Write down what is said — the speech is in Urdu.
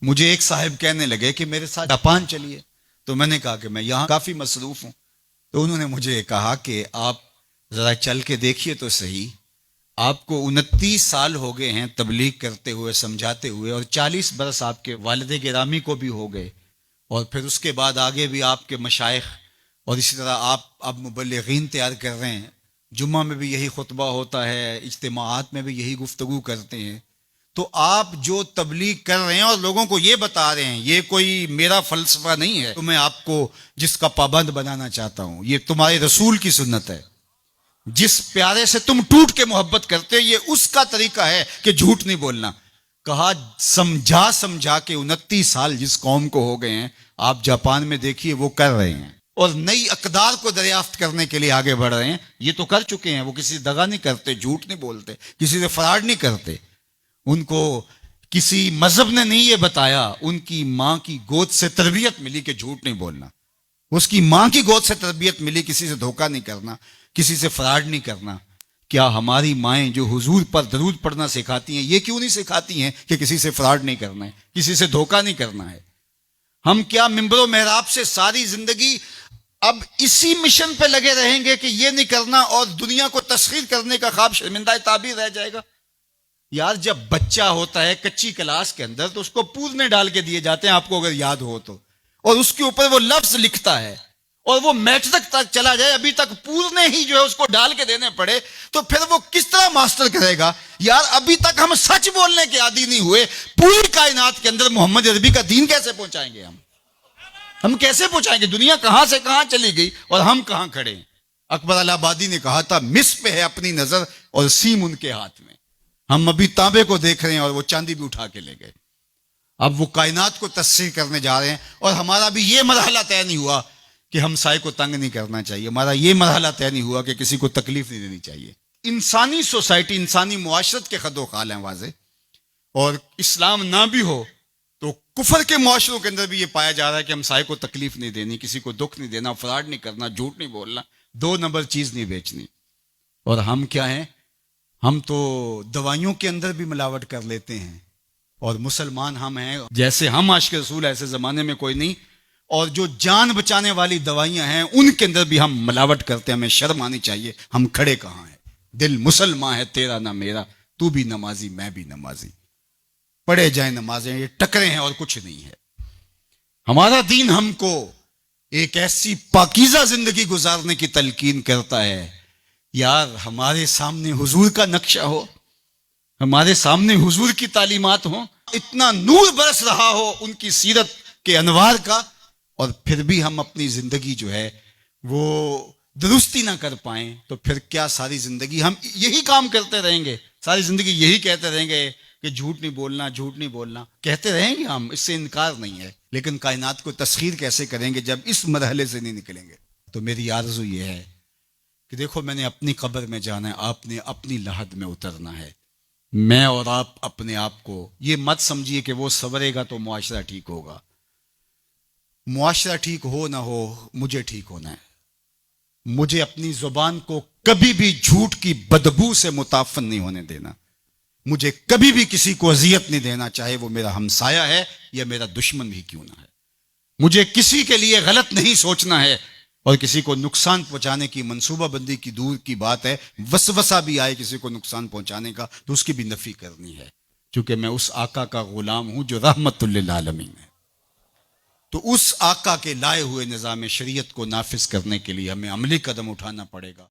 مجھے ایک صاحب کہنے لگے کہ میرے ساتھ جاپان چلیے، تو میں نے کہا کہ میں یہاں کافی مصروف ہوں. تو انہوں نے مجھے کہا کہ آپ ذرا چل کے دیکھیے تو صحیح، آپ کو 29 سال ہو گئے ہیں تبلیغ کرتے ہوئے، سمجھاتے ہوئے، اور 40 برس آپ کے والد گرامی کو بھی ہو گئے، اور پھر اس کے بعد آگے بھی آپ کے مشائخ، اور اسی طرح آپ اب مبلغین تیار کر رہے ہیں، جمعہ میں بھی یہی خطبہ ہوتا ہے، اجتماعات میں بھی یہی گفتگو کرتے ہیں. تو آپ جو تبلیغ کر رہے ہیں اور لوگوں کو یہ بتا رہے ہیں، یہ کوئی میرا فلسفہ نہیں ہے تو میں آپ کو جس کا پابند بنانا چاہتا ہوں، یہ تمہارے رسول کی سنت ہے. جس پیارے سے تم ٹوٹ کے محبت کرتے، یہ اس کا طریقہ ہے کہ جھوٹ نہیں بولنا. کہا سمجھا سمجھا کے 29 سال جس قوم کو ہو گئے ہیں، آپ جاپان میں دیکھیے وہ کر رہے ہیں، اور نئی اقدار کو دریافت کرنے کے لیے آگے بڑھ رہے ہیں. یہ تو کر چکے ہیں، وہ کسی دغا نہیں کرتے، جھوٹ نہیں بولتے، کسی سے فراڈ نہیں کرتے. ان کو کسی مذہب نے نہیں یہ بتایا، ان کی ماں کی گود سے تربیت ملی کہ جھوٹ نہیں بولنا. اس کی ماں کی گود سے تربیت ملی کسی سے دھوکہ نہیں کرنا، کسی سے فراڈ نہیں کرنا. کیا ہماری مائیں جو حضور پر درود پڑھنا سکھاتی ہیں، یہ کیوں نہیں سکھاتی ہیں کہ کسی سے فراڈ نہیں کرنا ہے، کسی سے دھوکہ نہیں کرنا ہے؟ ہم کیا ممبر و محراب سے ساری زندگی اب اسی مشن پہ لگے رہیں گے کہ یہ نہیں کرنا، اور دنیا کو تسخیر کرنے کا خواب شرمندہ تعبیر رہ جائے گا؟ یار جب بچہ ہوتا ہے کچی کلاس کے اندر تو اس کو پورنے ڈال کے دیے جاتے ہیں، آپ کو اگر یاد ہو تو، اور اس کے اوپر وہ لفظ لکھتا ہے، اور وہ میٹرک تک چلا جائے ابھی تک پورنے ہی جو ہے اس کو ڈال کے دینے پڑے، تو پھر وہ کس طرح ماسٹر کرے گا؟ یار ابھی تک ہم سچ بولنے کے عادی نہیں ہوئے، پوری کائنات کے اندر محمد عربی کا دین کیسے پہنچائیں گے ہم کیسے پہنچائیں گے؟ دنیا کہاں سے کہاں چلی گئی اور ہم کہاں کھڑے ہیں. اکبر الہ آبادی نے کہا تھا مس پہ ہے اپنی نظر اور سیم ان کے ہاتھ میں. ہم ابھی تانبے کو دیکھ رہے ہیں اور وہ چاندی بھی اٹھا کے لے گئے. اب وہ کائنات کو تسخیر کرنے جا رہے ہیں، اور ہمارا بھی یہ مرحلہ طے نہیں ہوا کہ ہمسائے کو تنگ نہیں کرنا چاہیے، ہمارا یہ مرحلہ طے نہیں ہوا کہ کسی کو تکلیف نہیں دینی چاہیے. انسانی سوسائٹی، انسانی معاشرت کے خد و خال ہیں واضح، اور اسلام نہ بھی ہو تو کفر کے معاشروں کے اندر بھی یہ پایا جا رہا ہے کہ ہمسائے کو تکلیف نہیں دینی، کسی کو دکھ نہیں دینا، فراڈ نہیں کرنا، جھوٹ نہیں بولنا، 2 نمبر چیز نہیں بیچنی. اور ہم کیا ہیں؟ ہم تو دوائیوں کے اندر بھی ملاوٹ کر لیتے ہیں، اور مسلمان ہم ہیں جیسے ہم عاشق رسول ایسے زمانے میں کوئی نہیں. اور جو جان بچانے والی دوائیاں ہیں ان کے اندر بھی ہم ملاوٹ کرتے ہیں. ہمیں شرم آنی چاہیے. ہم کھڑے کہاں ہیں؟ دل مسلمان ہے تیرا نہ میرا، تو بھی نمازی میں بھی نمازی، پڑھے جائیں نمازیں، یہ ٹکرے ہیں اور کچھ نہیں ہے. ہمارا دین ہم کو ایک ایسی پاکیزہ زندگی گزارنے کی تلقین کرتا ہے. یار ہمارے سامنے حضور کا نقشہ ہو، ہمارے سامنے حضور کی تعلیمات ہوں، اتنا نور برس رہا ہو ان کی سیرت کے انوار کا، اور پھر بھی ہم اپنی زندگی جو ہے وہ درستی نہ کر پائیں، تو پھر کیا ساری زندگی ہم یہی کام کرتے رہیں گے؟ ساری زندگی یہی کہتے رہیں گے کہ جھوٹ نہیں بولنا، جھوٹ نہیں بولنا؟ کہتے رہیں گے ہم، اس سے انکار نہیں ہے، لیکن کائنات کو تسخیر کیسے کریں گے جب اس مرحلے سے نہیں نکلیں گے؟ تو میری آرزو یہ ہے کہ دیکھو میں نے اپنی قبر میں جانا ہے، آپ نے اپنی لحد میں اترنا ہے. میں اور آپ اپنے آپ کو یہ مت سمجھیے کہ وہ سنورے گا تو معاشرہ ٹھیک ہوگا. معاشرہ ٹھیک ہو نہ ہو، مجھے ٹھیک ہونا ہے. مجھے اپنی زبان کو کبھی بھی جھوٹ کی بدبو سے متعفن نہیں ہونے دینا. مجھے کبھی بھی کسی کو اذیت نہیں دینا، چاہے وہ میرا ہمسایہ ہے یا میرا دشمن بھی کیوں نہ ہے. مجھے کسی کے لیے غلط نہیں سوچنا ہے، اور کسی کو نقصان پہنچانے کی منصوبہ بندی کی دور کی بات ہے، وسوسہ بھی آئے کسی کو نقصان پہنچانے کا تو اس کی بھی نفی کرنی ہے، کیونکہ میں اس آقا کا غلام ہوں جو رحمت للعالمین ہے. تو اس آقا کے لائے ہوئے نظام شریعت کو نافذ کرنے کے لیے ہمیں عملی قدم اٹھانا پڑے گا.